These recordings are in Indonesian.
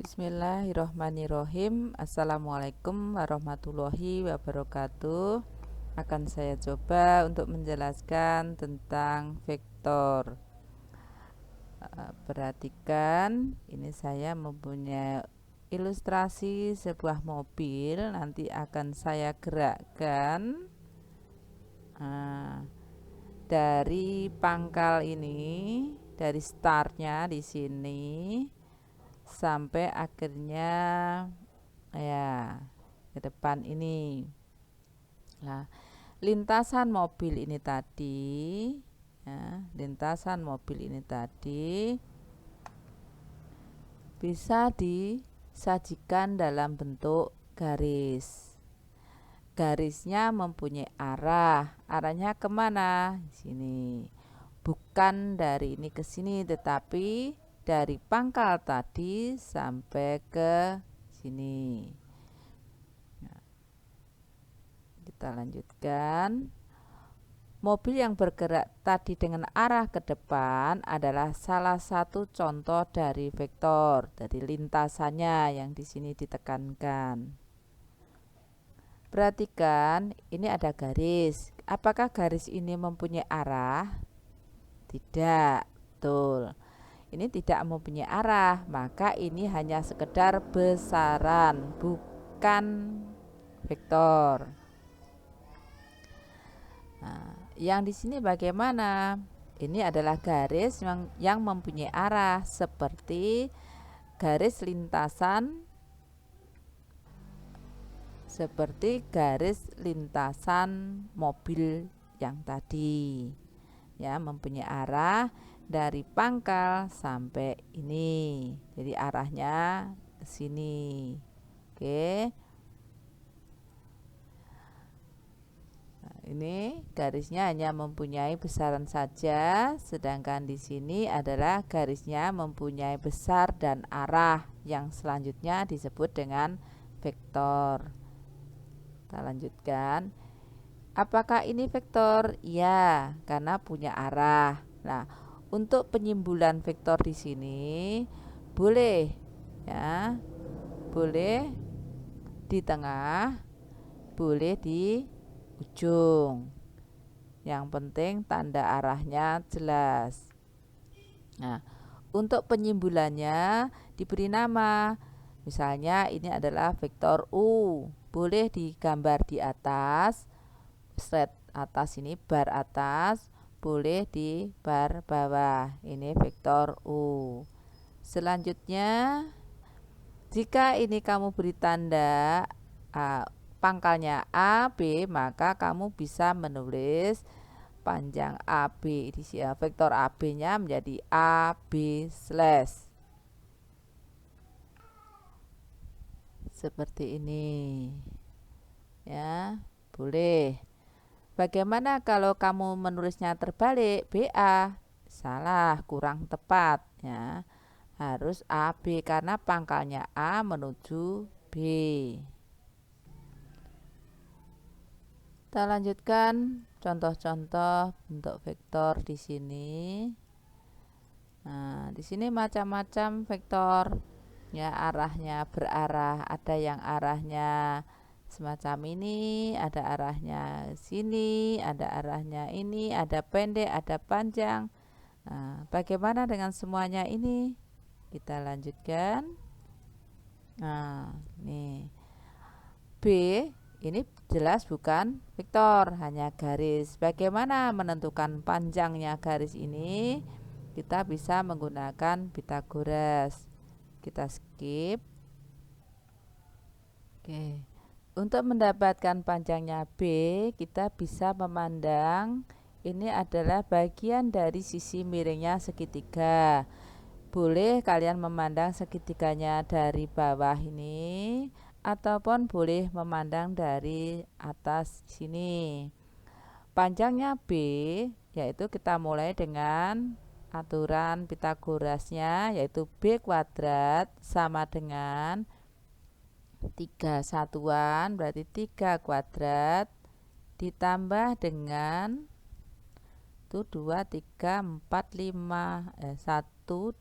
Bismillahirrohmanirrohim. Assalamualaikum warahmatullahi wabarakatuh. Akan saya coba untuk menjelaskan tentang vektor. Perhatikan, ini saya mempunyai ilustrasi sebuah mobil. Nanti akan saya gerakkan dari pangkal ini, dari startnya di sini sampai akhirnya ya ke depan ini. Nah, lintasan mobil ini tadi bisa disajikan dalam bentuk garis. Garisnya mempunyai arahnya kemana? Sini. Bukan dari ini ke sini, tetapi dari pangkal tadi sampai ke sini. Nah, kita lanjutkan. Mobil yang bergerak tadi dengan arah ke depan adalah salah satu contoh dari vektor, dari lintasannya yang di sini ditekankan. Perhatikan, ini ada garis. Apakah garis ini mempunyai arah? Tidak, betul. Ini tidak mempunyai arah, maka ini hanya sekedar besaran, bukan vektor. Nah, yang di sini bagaimana? Ini adalah garis yang mempunyai arah, seperti garis lintasan, mobil yang tadi, ya, mempunyai arah dari pangkal sampai ini, jadi arahnya ke sini. Oke. Nah, ini garisnya hanya mempunyai besaran saja, sedangkan di sini adalah garisnya mempunyai besar dan arah, yang selanjutnya disebut dengan vektor. Kita lanjutkan. Apakah ini vektor? Ya, karena punya arah. Nah, untuk penyimbolan vektor di sini boleh, ya, boleh di tengah, boleh di ujung. Yang penting tanda arahnya jelas. Nah, untuk penyimbolannya diberi nama. Misalnya ini adalah vektor U. Boleh digambar di atas, slide atas ini, bar atas, boleh di bar bawah. Ini vektor U. Selanjutnya, jika ini kamu beri tanda pangkalnya AB, maka kamu bisa menulis panjang AB di sini, vektor AB-nya menjadi AB slash. Seperti ini. Ya, boleh. Bagaimana kalau kamu menulisnya terbalik, BA? Salah, kurang tepat, ya. Harus AB karena pangkalnya A menuju B. Kita lanjutkan contoh-contoh bentuk vektor di sini. Nah, di sini macam-macam vektor, ya, arahnya berarah. Ada yang arahnya semacam ini, ada arahnya sini, ada arahnya ini, ada pendek, ada panjang. Nah, bagaimana dengan semuanya ini? Kita lanjutkan. Nah, nih B ini jelas bukan vektor, hanya garis. Bagaimana menentukan panjangnya garis ini? Kita bisa menggunakan Pythagoras. Kita skip. Oke. Untuk mendapatkan panjangnya B, kita bisa memandang ini adalah bagian dari sisi miringnya segitiga. Boleh kalian memandang segitiganya dari bawah ini, ataupun boleh memandang dari atas sini. Panjangnya B, yaitu kita mulai dengan aturan Pythagorasnya, yaitu B kuadrat sama dengan 3 satuan, berarti 3 kuadrat ditambah dengan 1, 2, 3, 4, 5 1,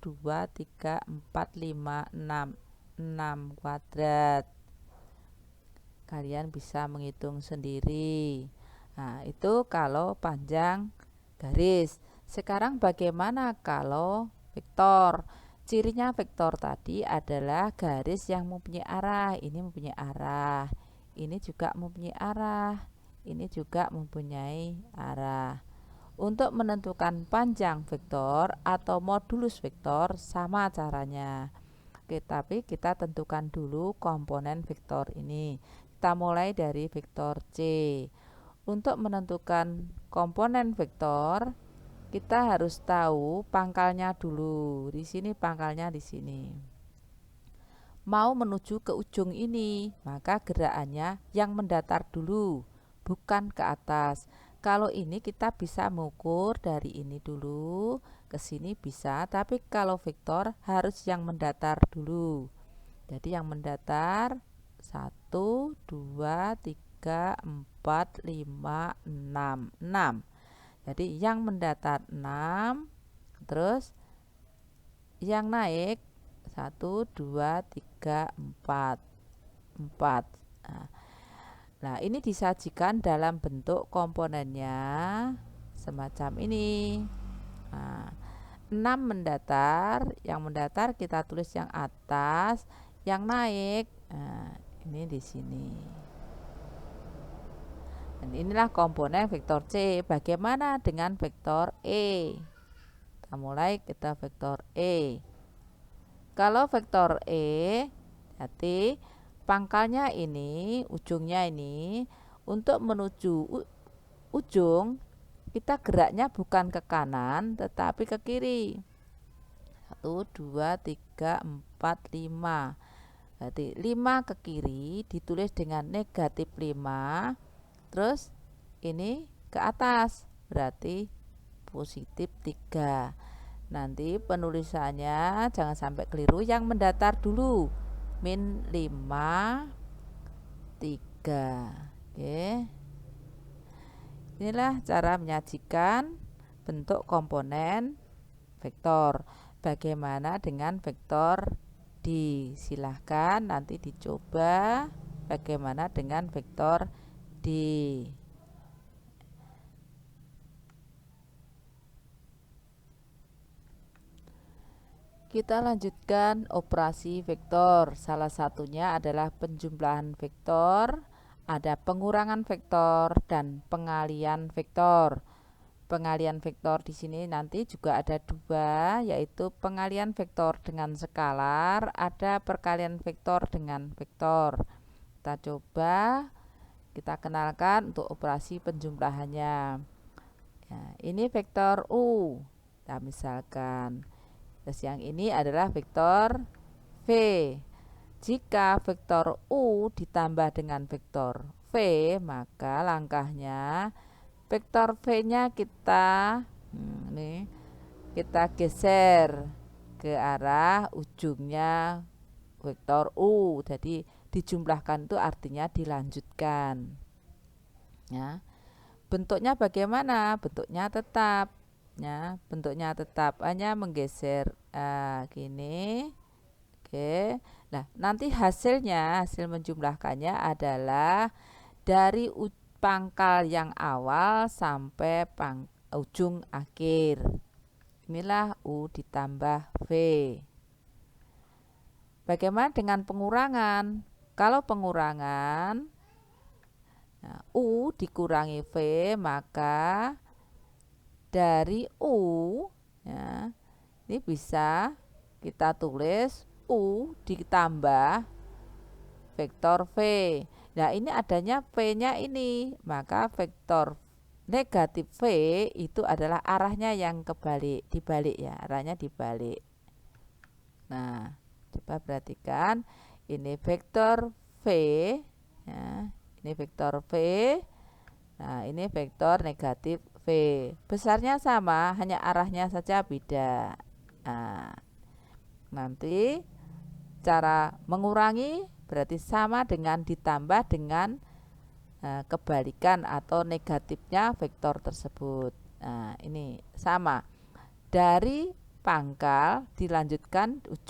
2, 3, 4, 5, 6 6 kuadrat. Kalian bisa menghitung sendiri. Nah, itu kalau panjang garis. Sekarang bagaimana kalau vektor? Cirinya vektor tadi adalah garis yang mempunyai arah. Ini mempunyai arah. Ini juga mempunyai arah. Ini juga mempunyai arah. Untuk menentukan panjang vektor atau modulus vektor sama caranya. Oke, tapi kita tentukan dulu komponen vektor ini. Kita mulai dari vektor C. Untuk menentukan komponen vektor, kita harus tahu pangkalnya dulu. Di sini pangkalnya di sini. Mau menuju ke ujung ini, maka gerakannya yang mendatar dulu, bukan ke atas. Kalau ini kita bisa mengukur dari ini dulu ke sini bisa, tapi kalau vektor harus yang mendatar dulu. Jadi yang mendatar 1, 2, 3, 4, 5, 6. 6. Jadi yang mendatar 6, terus yang naik 1, 2, 3, 4. 4. Nah, ini disajikan dalam bentuk komponennya semacam ini. Nah, 6 mendatar, yang mendatar kita tulis yang atas, yang naik, nah, ini di sini. Dan inilah komponen vektor C. Bagaimana dengan vektor E? Kita mulai, kita vektor E. Kalau vektor E, berarti pangkalnya ini, ujungnya ini, untuk menuju ujung, kita geraknya bukan ke kanan, tetapi ke kiri. 1, 2, 3, 4, 5. Berarti 5 ke kiri ditulis dengan negatif 5. Terus ini ke atas, berarti positif 3. Nanti penulisannya jangan sampai keliru, yang mendatar dulu. Min 5, 3. Oke. Inilah cara menyajikan bentuk komponen vektor. Bagaimana dengan vektor D? Silahkan nanti dicoba bagaimana dengan vektor D. Kita lanjutkan operasi vektor. Salah satunya adalah penjumlahan vektor, ada pengurangan vektor dan pengalian vektor. Pengalian vektor di sini nanti juga ada dua, yaitu pengalian vektor dengan skalar, ada perkalian vektor dengan vektor. Kita coba, kita kenalkan untuk operasi penjumlahannya. Ya, ini vektor U. Nah, misalkan, terus yang ini adalah vektor V. Jika vektor U ditambah dengan vektor V, maka langkahnya vektor V-nya kita kita geser ke arah ujungnya vektor U. Jadi dijumlahkan itu artinya dilanjutkan. Ya. Bentuknya bagaimana? Bentuknya tetap. Ya, bentuknya tetap, hanya menggeser gini. Oke. Nah, nanti hasil menjumlahkannya adalah dari pangkal yang awal sampai ujung akhir. Inilah U ditambah V. Bagaimana dengan pengurangan? Kalau pengurangan, nah, U dikurangi V, maka dari U, ya, ini bisa kita tulis U ditambah vektor V. Nah, ini adanya V-nya ini, maka vektor negatif V itu adalah arahnya yang dibalik ya, arahnya dibalik. Nah, coba perhatikan, ini vektor V, ya, ini vektor V. Nah, ini vektor negatif V. Besarnya sama, hanya arahnya saja beda. Nah, nanti cara mengurangi berarti sama dengan ditambah dengan kebalikan atau negatifnya vektor tersebut. Nah, ini sama. Dari pangkal dilanjutkan ujung